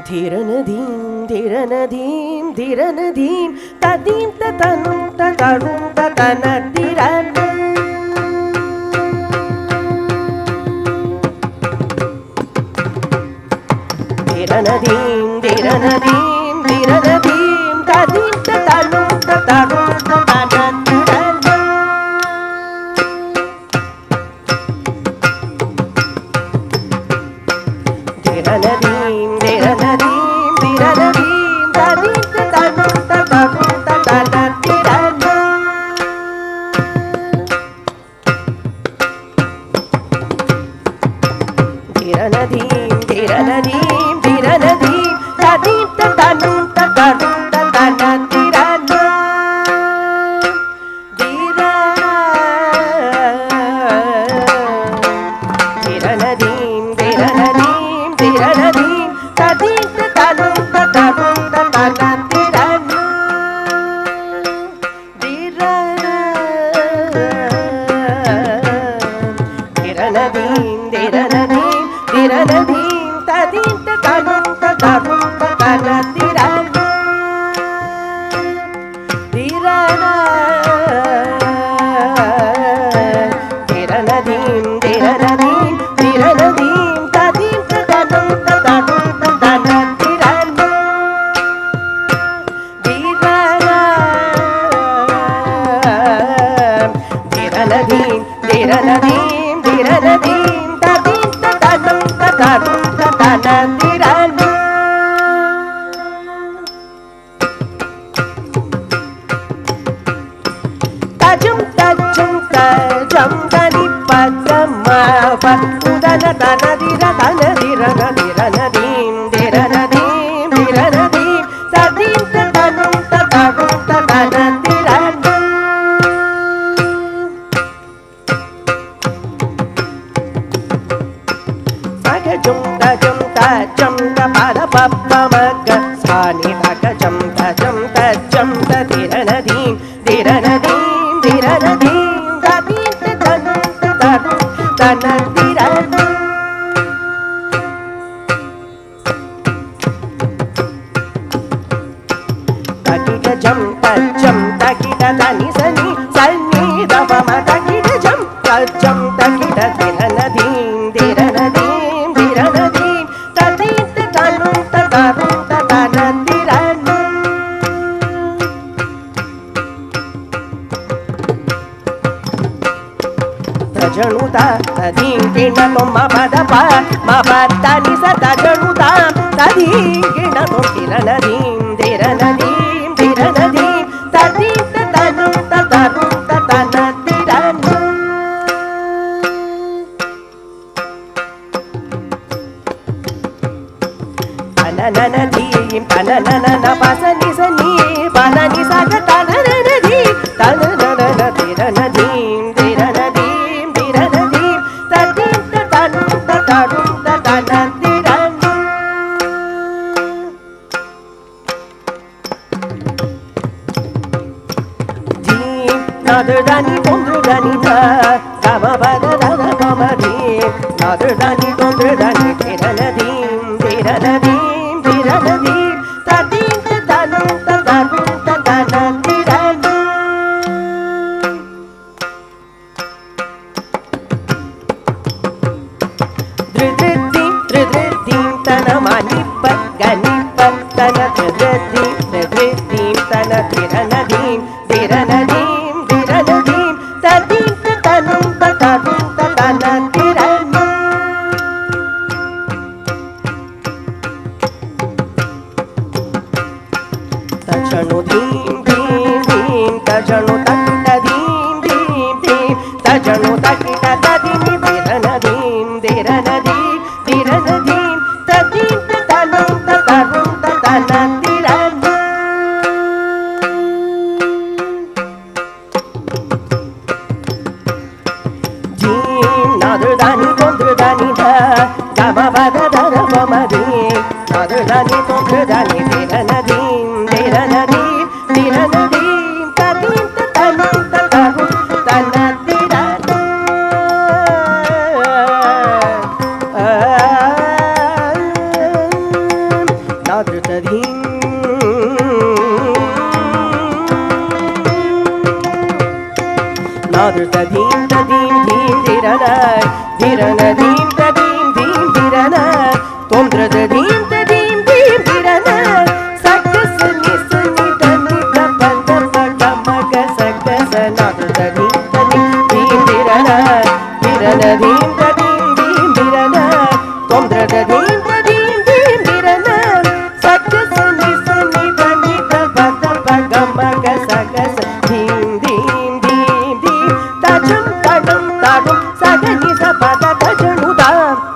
ಧಿರನದೀಂ ಧಿರನದೀಂ ಧಿರನದೀಂ ತದೀಂ ತತನುಂ ತತರುಂ ತತನ ಧಿರನ ಧಿರನದೀಂ ಧಿರನದೀಂ ಧಿರನದೀಂ ತದೀಂ ತತನುಂ ತತರುಂ ತತನ ಧಿರನ ಧಿರನದೀಂ ಧಿರನದೀಂ ಧಿರನದೀಂ ತದೀಂ ತತನುಂ ತತರುಂ ತತನ ಧಿರನ ಧಿರನದೀಂ ಧಿರನದೀಂ ಧಿರನದೀಂ ತದೀಂ ತತನುಂ ತತರುಂ ತತನ ಧಿರನ ಧಿರನದೀಂ ಧಿರನದೀಂ ಧಿರನದೀಂ ತದೀಂ ತತನುಂ ತತರುಂ ತತನ ಧಿರನ ಧಿರನದೀಂ ಧಿರನದೀಂ ಧಿರನದೀಂ ತದೀಂ ತತನುಂ ತತರುಂ ತತನ ಧಿರನ ಧಿರನದೀಂ ಧಿರನದೀಂ ಧಿರನದೀಂ ತದೀಂ ತತನುಂ ತತರುಂ ತತನ ಧಿರನ ಧಿರನದೀಂ ಧಿರನದೀಂ ಧಿರನದೀಂ ತದೀಂ ತತನುಂ ತತರುಂ ತತನ ಧಿರನ ತಜುಂ ತಜುಂ ತಜಂ ತನಿ ಪದಮ ಪುದನ ತನದಿರ ತನದಿರನ ಧಿರನದೀಂ ಧಿರನದೀಂ ಧಿರನದೀಂ ತದೀಂ ತತನುಂ ತತರುಂ ತತನ ಧಿರನ ಸಗಜುಂ ತಜುಂ ತಜಂ ತಪದ ಪಪ್ಪಮಗ ಸಾನಿ ತಗಜಂ ತಜಂ ತಜಂ ತಧಿರನದೀಂ ಧಿರನದೀಂ ಧಿರನದೀಂ ತದೀಂ ತತನುಂ ತತರುಂ ತತನ ಧಿರನ ತಗಿಡ ಜಂ ತಜಂ ತಗಿಡ ತನಿ ಸನಿ ಸನ್ನಿ ದಪಮ ತಗಿಡ ಜಂ ತಜಂ ತಗಿಡ ಧಿರನದೀಂ ಧಿರನದೀಂ ಧಿರನದೀಂ ತದೀಂ ತತನುಂ ತತರುಂ ತತನ ಧಿರನ ತಜಣುತ ತದೀಂ ಕಿಣತೊ ಮಪದಪ ಮಪತ್ತನಿ ಸ ತಜಣುತ ತದೀಂ ಕಿಣತೊ ಧಿರನದೀಂ ಧಿರನದೀಂ ಧಿರನದೀಂ ತದೀಂ ತತನುಂ ತತರುಂ ತತನ ಧಿರನ ತನನನದೀಂ ತನನನನ ಪಸನಿ ಸನಿ ಪನನಿ ಸಗ ತನನನದೀಂ ತನನನನ ಧಿರನದೀಂ ಧಿರನದೀಂ ಧಿರನದೀಂ ತದೀಂ ತತನುಂ ತತರುಂ ತತನ ಧಿರನ ಜೀಂ ನದದನಿ ಕೊಂದ್ರದನಿ ಧ ಗಮ ಪದ ಧನ ಗಮ ಧೀಂ ನದದನಿ ಕೊಂದ್ರದನಿ ಧಿರನದೀಂ ಧಿರನದೀಂ ಧಿರನದೀಂ ತದೀಂ ತತನುಂ ತತರುಂ ತತನ ಧಿರನ ಧೃಧೃದ್ಧೀಂ ಧೃಧೃದ್ಧೀಂ ತನ ಮನಿಪ್ಪ ಗನಿಪ್ಪ ತನ ಧೃಧೃದ್ಧೀಂ ಧೃಧೃದ್ಧೀಂ ತನ ಧಿರನದೀಂ ಧಿರನದೀಂ ಧಿರನದೀಂ ತದೀಂ ತತನುಂ ತತರುಂ ತತನ ಧಿರನ ತಜಣು ಧೀಂ ಧೀಂ ಧೀಂ ತಜಣು ತಕಿಟ ಧೀಂ ಧೀಂ ಧೀಂ ತಜಣು ತಕಿಟ ತದೀಂ ಧಿರನದೀಂ ಧಿರನದೀಂ ಧಿರನದೀಂ ತದೀಂ ತತನುಂ ತತರುಂ ತತನ ಧಿರನ ಜೀಂ ನದದ ಧಿರನ ಧೀಂ ತದೀಂ ಧೀಂ ಧಿರನ ತೊಂದ್ರದ ಧೀಂ ತದೀಂ ಧೀಂ ಧಿರನ ಸಗ ಸನಿ ಸನಿ ಧನಿ ದ ಪದ ಪಗ ಮಗ ಸಗ ಸನಾದ ಧೀಂ ತದೀಂ ಧೀಂ ಧಿರನ ಧಿರನ ಧೀಂ ತದೀಂ ಧೀಂ ಧಿರನ ತೊಂದ್ರದ ಧೀಂ ತದೀಂ ಧೀಂ ಧಿರನ ಸಗ ಸನಿ ಸನಿ ಧನಿ ದ ಪದ ಪಗ ಮಗ ಸಗ ಧೀಂ ಧೀಂ ಧೀಂ ಧೀಂ ತಜಂ ತಡಂ ತಡಂ ಸಗ ನಿ ಸ ಪದ ತಜನು ದ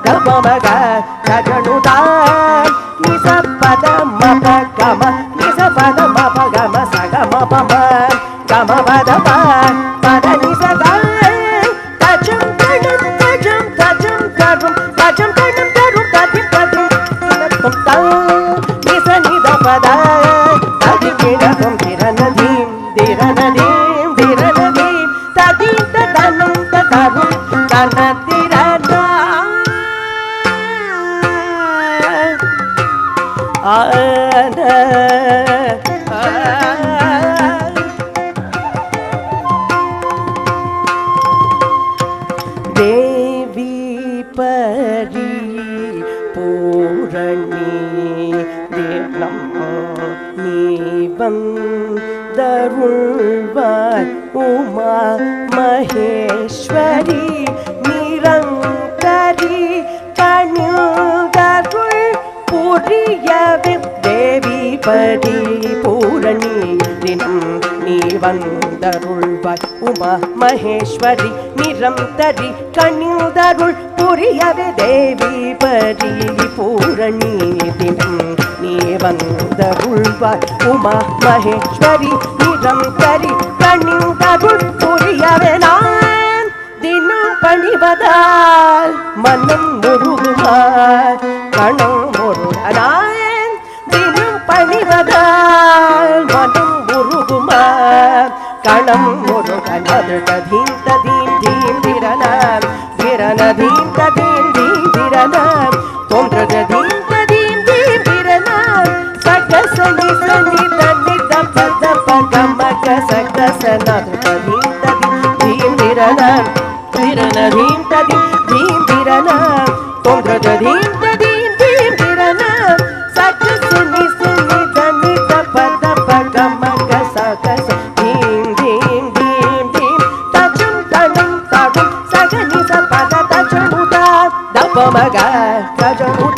ಗಮ ಮಗ ತಜನು ದ ನಿ ಸ ಪದ ಮ ಪ ಗಮ ನಿ ಸ ಪದ ಮ ಪ ಗಮ ಸಗ ಮ ಪ ಮ ಗಮ ಪದ ಪ ಪದ ನಿ ಸ ಗ ತಜಂ ತಡಂ ತಜಂ ತಜಂ ತಡಂ ತಜಂ ತಡಂ ತಡಂ ತದಿಂ ತದಿಂ ತಂ ತ ನಿ ಸ ನಿ ದ ಪದ ತದಿ ಕಿಡ ತಂ ಧಿರನ ಧೀಂ ಧಿರನ ಧೀಂ ಧಿರನ ಧೀಂ ತದಿಂ ತದನಂ ತದರುಂ ತನ ಧಿರನ ಆನ ದೇವಿ ಪರಿ ಪೂರಣಿ ದೇವಂ ನೀ ಬಂದರುಳ್ವಾಯ್ ಉಮಾ ಮಹೇಶ್ವರಿ ನಿರಂತರಿ ಕಣ್ಯುದರುಳ್ ಪುರಿಯವೆ ದೇವಿ ಪರಿ ಪೂರಣಿ ದಿನಂ ನೀ ಬಂದರುಳ್ವಾಯ್ ಉಮಾ ಮಹೇಶ್ವರಿ ನಿರಂತರಿ ಕಣ್ಯುದರುಳ್ ಪುರಿಯವೆ ದೇವಿ ಪರಿ ಪೂರಣಿ ದಿನಂ ನೀ ಬಂದರುಳ್ವಾಯ್ ಉಮಾ ಮಹೇಶ್ವರಿ ನಿರಂತರಿ ಕಣ್ಯುದರುಳ್ ಪುರಿಯವೆ நான் தினம் பணிவதால் மனம் முருகுமார் கணம் முருகனான் தினம் பணிவதால் மனம் முருகுமார் கணம் முருகன் மதுட தீம் ததீம் தீம் திரனாம் திரன தீம் ததீம் தீம் திரனாம் தொன்றது தீம் ததீம் தீம் திரனாம் சக சனி சனி தனி தப்ப தப்ப கமக சக சனது தீம் ததீம் தீம் திரனாம் திரன தீம் ததீம் தீம் திரனாம் தொன்றது தீம் ததீம் தீம் திரனாம் சக சனி சனி தனி தப்ப தப்ப கமக சக தீம் தீம் தீம் தீம் தஜம் தடம் தடம் சக நி ச பத தஜமுதா தப மக தஜமுதா